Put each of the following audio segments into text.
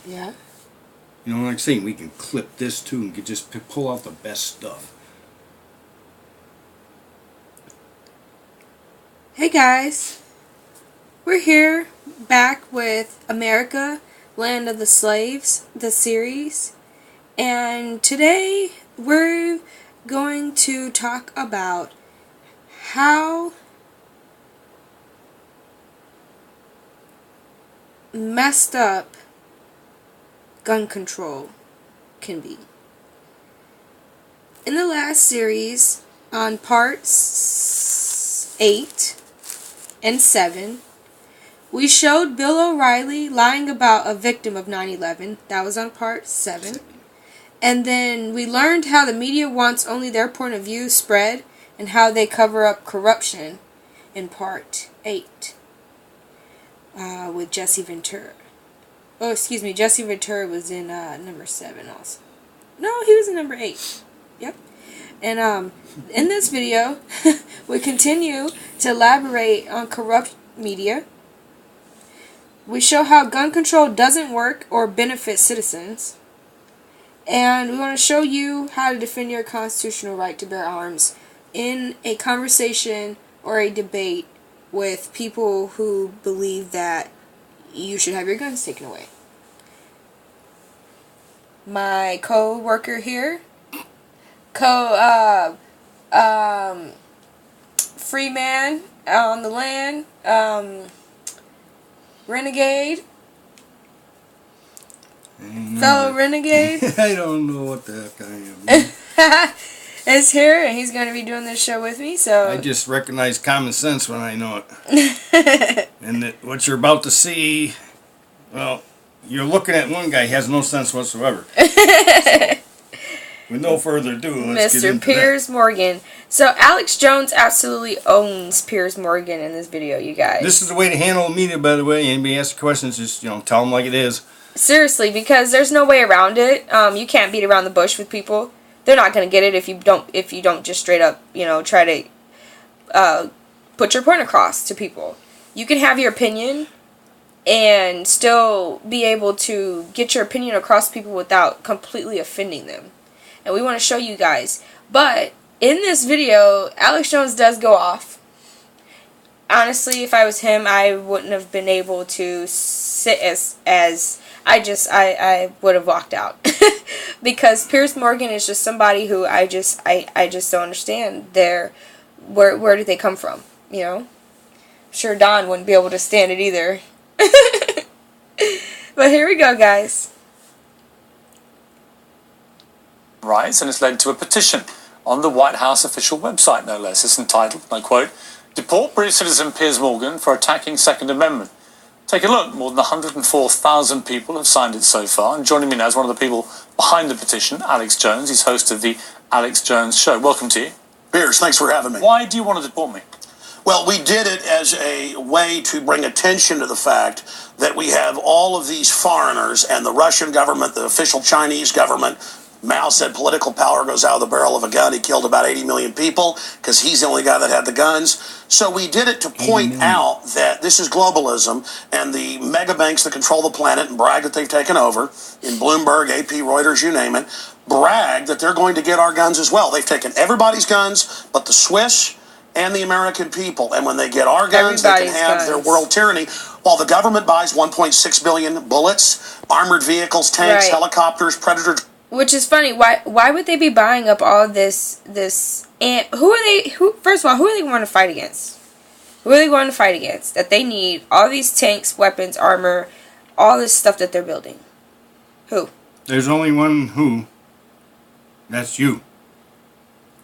Yeah. You know what I'm saying? We can clip this too and can just pull out the best stuff. Hey guys, we're here back with America, Land of the Slaves, the series, and today we're going to talk about how messed up gun control can be. In the last series, on parts 8 and 7, we showed Bill O'Reilly lying about a victim of 9/11. That was on part 7. And then we learned how the media wants only their point of view spread and how they cover up corruption in part 8 with Jesse Ventura. Oh, excuse me, Jesse Ventura was in number 7 also. No, he was in number 8. Yep. And in this video, we continue to elaborate on corrupt media. We show how gun control doesn't work or benefit citizens. And we want to show you how to defend your constitutional right to bear arms in a conversation or a debate with people who believe that you should have your guns taken away. My co-worker here, free man on the land, renegade, fellow renegade. I don't know what the heck I am. Is here, and he's going to be doing this show with me. So I just recognize common sense when I know it. And that what you're about to see, well, you're looking at one guy, he has no sense whatsoever. So, with no further ado, let's get Mr. into Piers Morgan. So Alex Jones absolutely owns Piers Morgan in this video, you guys. This is the way to handle the media, by the way. Anybody asks questions, just tell them like it is. Seriously, because there's no way around it. You can't beat around the bush with people. They're not gonna get it if you don't just straight up try to put your point across to people. You can have your opinion and still be able to get your opinion across to people without completely offending them. And we want to show you guys. But in this video, Alex Jones does go off. Honestly, if I was him, I wouldn't have been able to sit as I would have walked out. Because Piers Morgan is just somebody who I just don't understand where did they come from, I'm sure Don wouldn't be able to stand it either. But here we go, guys. Rights, and it's led to a petition on the White House official website, no less. It's entitled, and I quote, "Deport British citizen Piers Morgan for attacking Second Amendment." Take a look. More than 104,000 people have signed it so far. And joining me now is one of the people behind the petition, Alex Jones. He's host of the Alex Jones Show. Welcome to you. Piers, thanks for having me. Why do you want to deport me? Well, we did it as a way to bring attention to the fact that we have all of these foreigners and the Russian government, the official Chinese government. Mao said political power goes out of the barrel of a gun. He killed about 80 million people because he's the only guy that had the guns. So we did it to point out that this is globalism, and the mega banks that control the planet and brag that they've taken over, in Bloomberg, AP, Reuters, you name it, brag that they're going to get our guns as well. They've taken everybody's guns but the Swiss and the American people. And when they get our guns, they can have their world tyranny. While the government buys 1.6 billion bullets, armored vehicles, tanks, helicopters, Predator. Which is funny. Why would they be buying up all this? And who are they? First of all, who are they going to fight against? Who are they going to fight against? That they need all these tanks, weapons, armor, all this stuff that they're building. Who? There's only one who. That's you.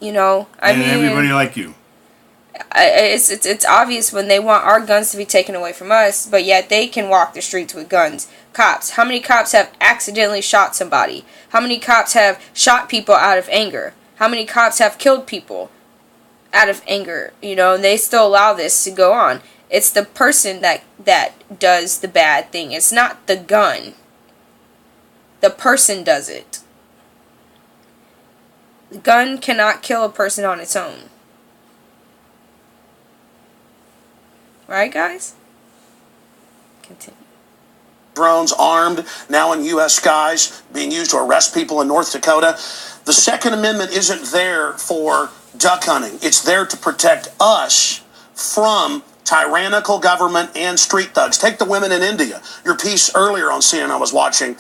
I mean, everybody like you. It's obvious when they want our guns to be taken away from us, but yet they can walk the streets with guns. Cops. How many cops have accidentally shot somebody? How many cops have shot people out of anger? How many cops have killed people out of anger? And they still allow this to go on. It's the person that does the bad thing. It's not the gun. The person does it. The gun cannot kill a person on its own. Right, guys? Continue. drones armed now in U.S. skies being used to arrest people in North Dakota. The Second Amendment isn't there for duck hunting. It's there to protect us from tyrannical government and street thugs. Take the women in India. Your piece earlier on CNN I was watching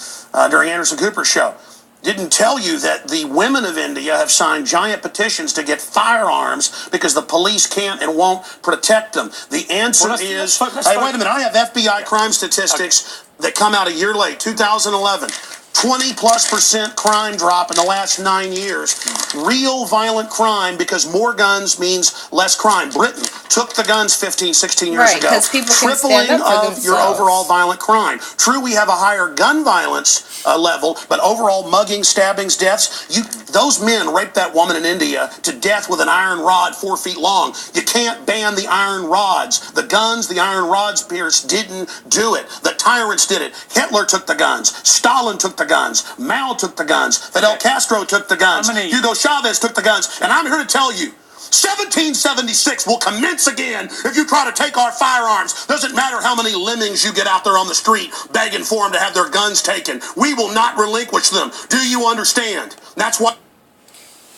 during Anderson Cooper's show didn't tell you that the women of India have signed giant petitions to get firearms because the police can't and won't protect them. The answer is, hey, wait a minute, I have FBI crime statistics that come out a year late, 2011. 20+% crime drop in the last 9 years. Real violent crime, because more guns means less crime. Britain took the guns 15, 16 years ago. Tripling of your overall violent crime. True, we have a higher gun violence level, but overall mugging, stabbings, deaths, those men raped that woman in India to death with an iron rod 4 feet long. You can't ban the iron rods. The guns, the iron rods, Pierce, didn't do it. The tyrants did it. Hitler took the guns. Stalin took the guns. Mao took the guns. Fidel Castro took the guns. Hugo Chavez took the guns. And I'm here to tell you, 1776 will commence again if you try to take our firearms. Doesn't matter how many lemmings you get out there on the street begging for them to have their guns taken. We will not relinquish them. Do you understand? That's what...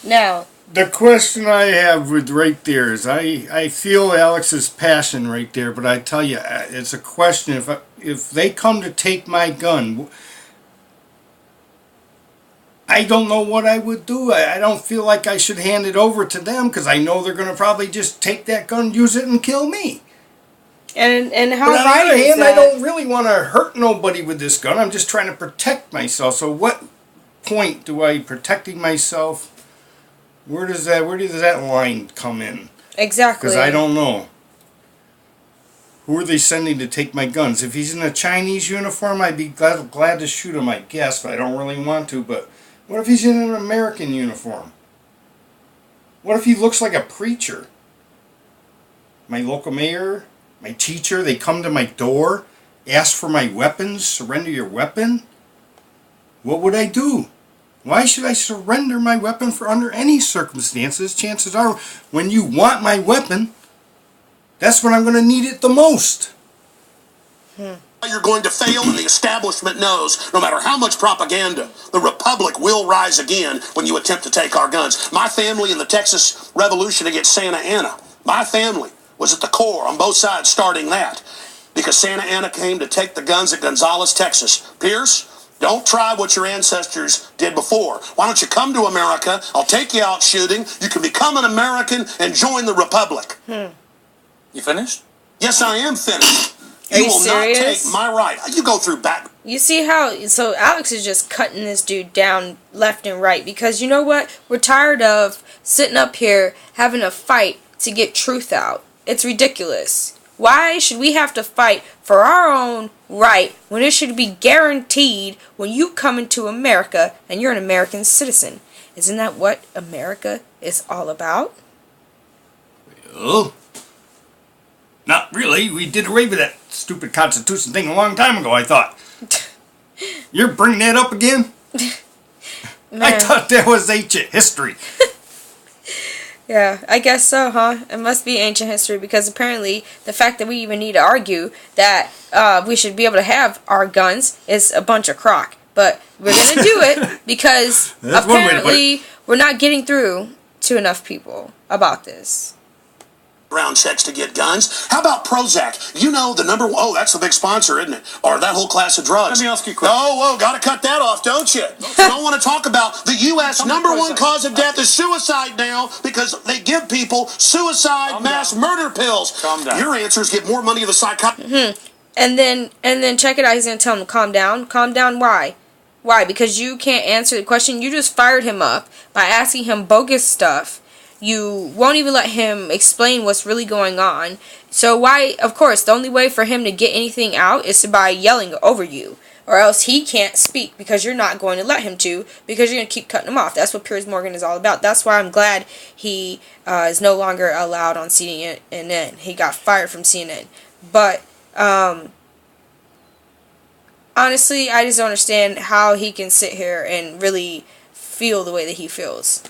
Now, the question I have with right there is, I feel Alex's passion right there, but I tell you, it's a question. If they come to take my gun, I don't know what I would do. I don't feel like I should hand it over to them, because I know they're going to probably just take that gun, use it, and kill me. And how but on the right other is hand, that? I don't really want to hurt nobody with this gun. I'm just trying to protect myself. So what point do I protecting myself? Where does that line come in? Exactly. Because I don't know. Who are they sending to take my guns? If he's in a Chinese uniform, I'd be glad to shoot him, I guess, but I don't really want to. But what if he's in an American uniform? What if he looks like a preacher? My local mayor, my teacher, they come to my door, ask for my weapons, surrender your weapon? What would I do? Why should I surrender my weapon for under any circumstances? Chances are, when you want my weapon, that's when I'm going to need it the most. You're going to fail, and the establishment knows, no matter how much propaganda, the Republic will rise again when you attempt to take our guns. My family in the Texas Revolution against Santa Anna, my family was at the core on both sides starting that, because Santa Anna came to take the guns at Gonzales, Texas. Pierce, don't try what your ancestors did before. Why don't you come to America? I'll take you out shooting. You can become an American and join the Republic. You finished? Yes, I am finished. You will serious? not take my right. You go through back. You see how, so Alex is just cutting this dude down left and right, because you know what? We're tired of sitting up here having a fight to get truth out. It's ridiculous. Why should we have to fight for our own right when it should be guaranteed when you come into America and you're an American citizen? Isn't that what America is all about? Well, not really. We did away with that stupid Constitution thing a long time ago, I thought. You're bringing that up again? I thought that was ancient history. Yeah, I guess so, huh? It must be ancient history, because apparently the fact that we even need to argue that we should be able to have our guns is a bunch of crock. But we're going to do it because apparently we're not getting through to enough people about this. Round checks to get guns. How about Prozac? You know the number one. Oh, that's the big sponsor, isn't it? Or that whole class of drugs. Let me ask you a question. Oh, got to cut that off, don't you? You don't want to talk about the U.S. number one cause of death is suicide now, because they give people suicide mass murder pills. Calm down. Your answer is get more money to the psychiatrist. And then check it out. He's going to tell him to calm down. Calm down. Why? Why? Because you can't answer the question. You just fired him up by asking him bogus stuff. You won't even let him explain what's really going on. So why, of course, the only way for him to get anything out is by yelling over you. Or else he can't speak, because you're not going to let him to, because you're going to keep cutting him off. That's what Piers Morgan is all about. That's why I'm glad he is no longer allowed on CNN. He got fired from CNN. But, honestly, I just don't understand how he can sit here and really feel the way that he feels.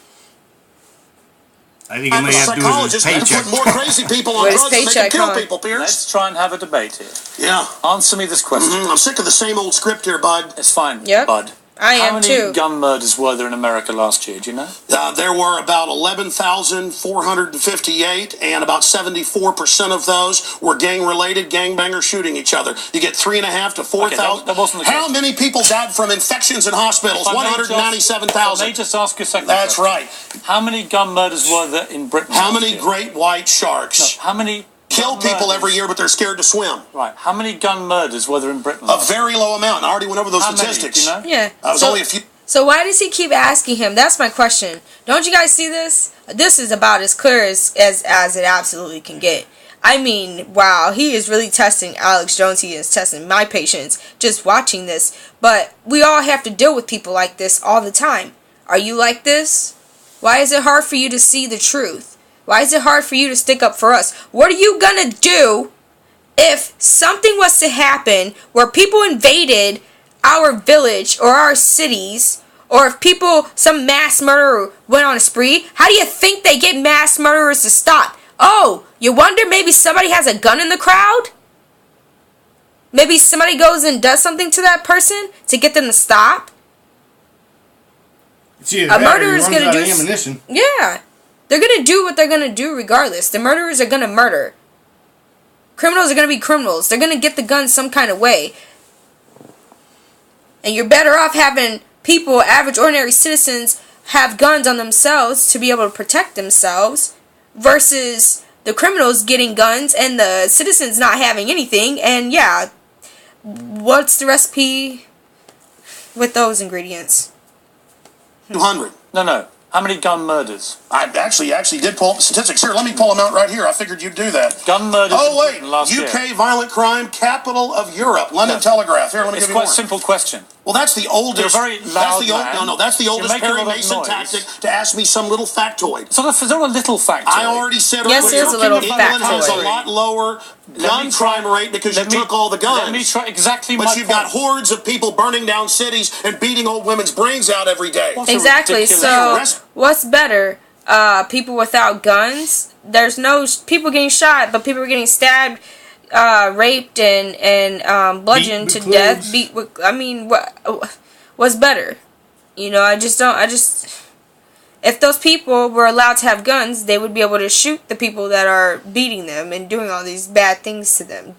I think it I'm a may have to do with his psychologist. Better paycheck. put more crazy people on Where's drugs than they can paycheck kill going? people, Pierce. Let's try and have a debate here. Yeah. Answer me this question. I'm sick of the same old script here, bud. It's fine, Yep. bud. I How am many too. gun murders were there in America last year? Do you know? There were about 11,458, and about 74% of those were gang-related, gangbangers shooting each other. You get 3.5 to 4,000. that wasn't the How question. many people died from infections in hospitals? If I may just- 197,000. Let me just ask you a second. That's question. right. How many gun murders were there in Britain? How last many year? great white sharks How many kill gun people murders- every year, but they're scared to swim? Right. How many gun murders were there in Britain? A very low amount. And I already went over those How many? statistics. Do you know? Yeah. I was only a few. So why does he keep asking him? That's my question. Don't you guys see this? This is about as clear as it absolutely can get. I mean, wow, he is really testing Alex Jones. He is testing my patience just watching this. But we all have to deal with people like this all the time. Are you like this? Why is it hard for you to see the truth? Why is it hard for you to stick up for us? What are you gonna do if something was to happen where people invaded our village or our cities, or if some mass murderer went on a spree? How do you think they get mass murderers to stop? Oh, you wonder maybe somebody has a gun in the crowd? Maybe somebody goes and does something to that person to get them to stop? It's either A that or he murderer is runs gonna out do of ammunition. Yeah. They're gonna do what they're gonna do regardless. The murderers are gonna murder. Criminals are gonna be criminals. They're gonna get the gun some kind of way. And you're better off having people, average, ordinary citizens, have guns on themselves to be able to protect themselves versus the criminals getting guns and the citizens not having anything. And yeah, what's the recipe with those ingredients? 200. No. How many gun murders? I actually did pull up the statistics. Here, let me pull them out right here. I figured you'd do that. Gun murders Oh, in wait. Britain last year. UK violent crime, capital of Europe. London Telegraph. Here, let me It's give you quite more. a simple question. Well, that's the oldest. You're a very loud man. That's the You oldest make a lot Perry of Mason noise. tactic to ask me some little factoid. It's not a little factor. I already said Yes, earlier, it is a little England has a factoid. lot lower gun crime rate because you took all the guns. Let me try exactly my But you've got point. hordes of people burning down cities and beating old women's brains out every day. What's a Exactly. ridiculous- So, Arrest- what's better? People without guns? There's no people getting shot, but people are getting stabbed, raped, and bludgeoned Beat to with death. clothes. What's better? You know, if those people were allowed to have guns, they would be able to shoot the people that are beating them and doing all these bad things to them.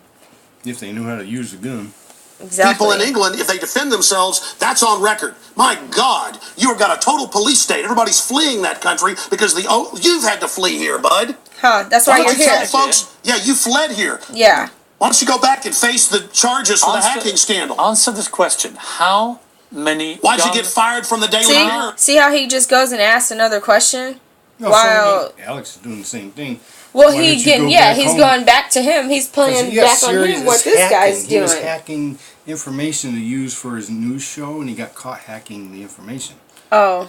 If they knew how to use the gun. Exactly. People in England, if they defend themselves, that's on record. My God, you've got a total police state. Everybody's fleeing that country because you've had to flee here, bud. Huh? That's why Why you're don't you tell here. folks? Yeah, you fled here. Yeah. Why don't you go back and face the charges for the hacking scandal? Answer this question. How many Why'd you gun- get fired from the Daily Mirror? See how he just goes and asks another question? No, While- so, Alex is doing the same thing. Well, Why don't you go he's back home? going back to him. He's 'Cause playing he got back on serious him what as this guy's hacking. He was doing. hacking information to use for his news show, and he got caught hacking the information. Oh,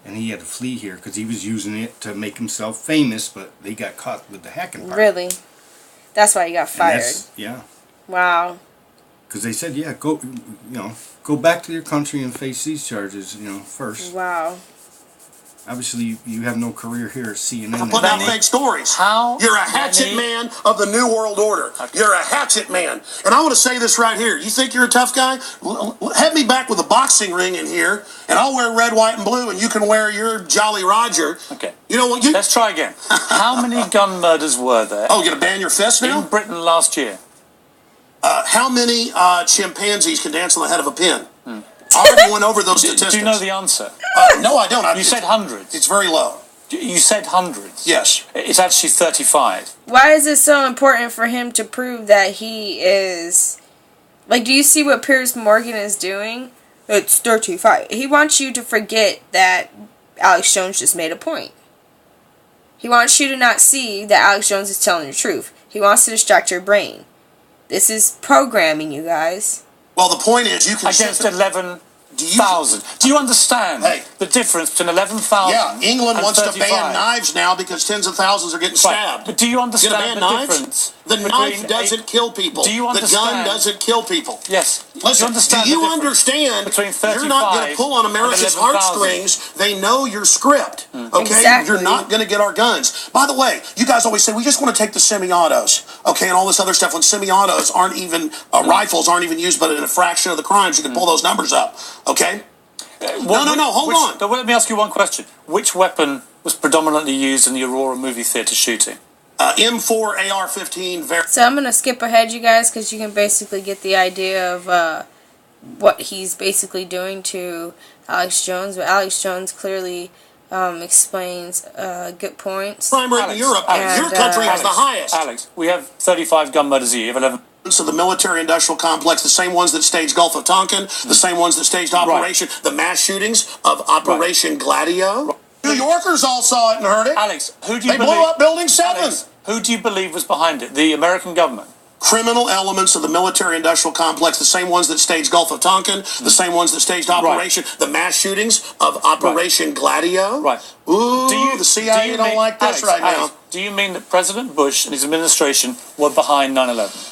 And he had to flee here because he was using it to make himself famous, but they got caught with the hacking part. really? That's why he got And fired. yeah. Wow. Because they said, yeah, go back to your country and face these charges, first. Wow. Obviously, you have no career here at CNN. Put out anymore. fake stories. How You're a hatchet many- man of the New World Order. You're a hatchet man. And I want to say this right here. You think you're a tough guy? Have me back with a boxing ring in here, and I'll wear red, white, and blue, and you can wear your Jolly Roger. Okay. You know what? Let's try again. How many gun murders were there Oh, you're going to ban your fist in now? Britain last year? How many chimpanzees can dance on the head of a pin? I already went over those statistics. Do you know the answer? No, I don't. You said hundreds. It's very low. You said hundreds. Yes. It's actually 35. Why is it so important for him to prove that he is... Like, do you see what Piers Morgan is doing? It's 35. He wants you to forget that Alex Jones just made a point. He wants you to not see that Alex Jones is telling the truth. He wants to distract your brain. This is programming, you guys. Well, the point is, you can Against 11 11,000. Do you understand the difference between 11,000? Yeah, England and wants 35? to ban knives now because tens of thousands are getting stabbed. But do you understand ban the knives? difference? The knife between doesn't kill people. Do you The gun understand? doesn't kill people. Yes. Listen, do you understand between you're not going to pull on America's 11,000? heartstrings. They know your script, okay? Exactly. You're not going to get our guns. By the way, you guys always say, we just want to take the semi-autos, okay, and all this other stuff when semi-autos aren't even, rifles aren't even used but in a fraction of the crimes. You can pull those numbers up, okay? Hold on. Well, let me ask you one question. Which weapon was predominantly used in the Aurora movie theater shooting? M4 AR-15. So I'm going to skip ahead, you guys, because you can basically get the idea of what he's basically doing to Alex Jones. But Alex Jones clearly explains good points. Crime rate in Europe, your country has the highest. Alex, we have 35 gun murders a year. You have 11. So the military-industrial complex, the same ones that staged Gulf of Tonkin, the same ones that staged Operation, the mass shootings of Operation Gladio. New Yorkers all saw it and heard it. Alex, who do you They believe? blew up Building 7. Alex, who do you believe was behind it? The American government? Criminal elements of the military-industrial complex, the same ones that staged Gulf of Tonkin, the same ones that staged Operation, the mass shootings of Operation Gladio. Right. Ooh, the CIA don't like this right now. Do you mean that President Bush and his administration were behind 9/11?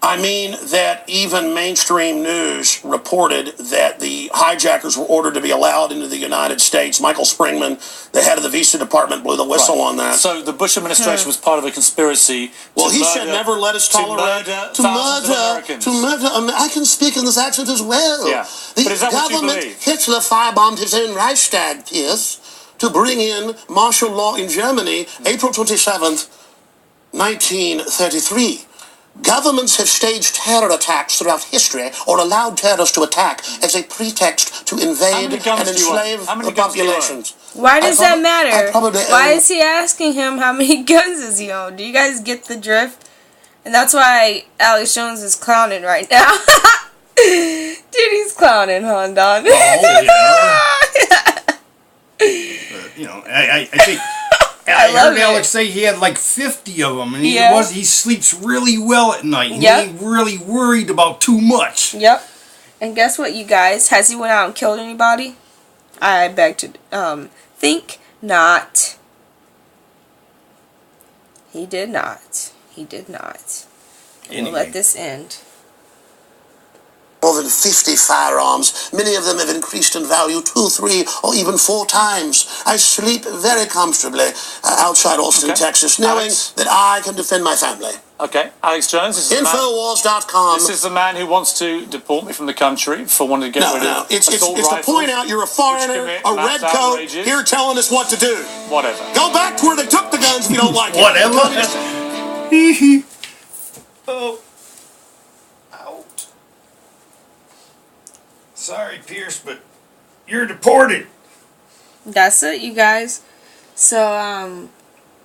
I mean that even mainstream news reported that the hijackers were ordered to be allowed into the United States. Michael Springman, the head of the Visa Department, blew the whistle on that. So the Bush administration was part of a conspiracy. Well, he said never let us tolerate to murder I can speak in this accent as well. Yeah. The But is that what you government, believe? Hitler firebombed his own Reichstag, Pierce, to bring in martial law in Germany, April 27th, 1933. Governments have staged terror attacks throughout history or allowed terrorists to attack as a pretext to invade and enslave the populations. Why does that matter? Probably Why is he asking him how many guns does he own? Do you guys get the drift? And that's why Alex Jones is clowning right now. Dude, he's clowning, huh, Don? I think I heard Alex say he had like 50 of them, and he sleeps really well at night, and he ain't really worried about too much. Yep. And guess what, you guys? Has he went out and killed anybody? I beg to think not. He did not. He did not. Anyway. We'll let this end. More than 50 firearms. Many of them have increased in value 2, 3, or even 4 times. I sleep very comfortably outside Austin, Texas, knowing that I can defend my family. Okay, Alex Jones. This is Infowars.com. This is the man who wants to deport me from the country for wanting to get rid of it's assault to rifles, point out you're a foreigner, a red coat, outrages. here telling us what to do. Whatever. Go back to where they took the guns if you don't like it. Whatever. Oh. Out. Sorry, Pierce, but you're deported. That's it, you guys. So,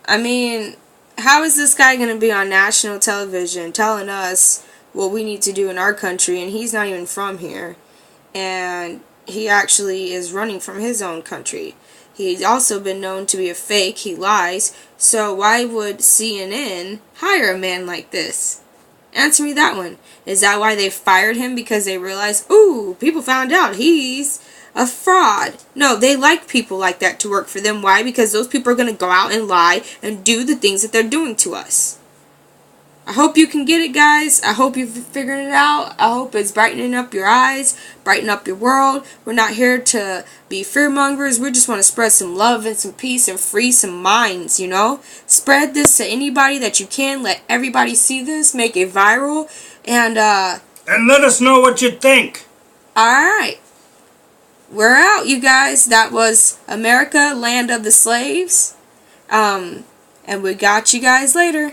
I mean, how is this guy going to be on national television telling us what we need to do in our country, and he's not even from here, and he actually is running from his own country. He's also been known to be a fake. He lies. So why would CNN hire a man like this? Answer me that one. Is that why they fired him? Because they realized, ooh, people found out he's a fraud. No, they like people like that to work for them. Why? Because those people are going to go out and lie and do the things that they're doing to us. I hope you can get it, guys. I hope you've figured it out. I hope it's brightening up your eyes, brighten up your world. We're not here to be fearmongers. We just want to spread some love and some peace and free some minds, you know? Spread this to anybody that you can. Let everybody see this. Make it viral. And let us know what you think. Alright. We're out, you guys. That was America, Land of the Slaves. And we got you guys later.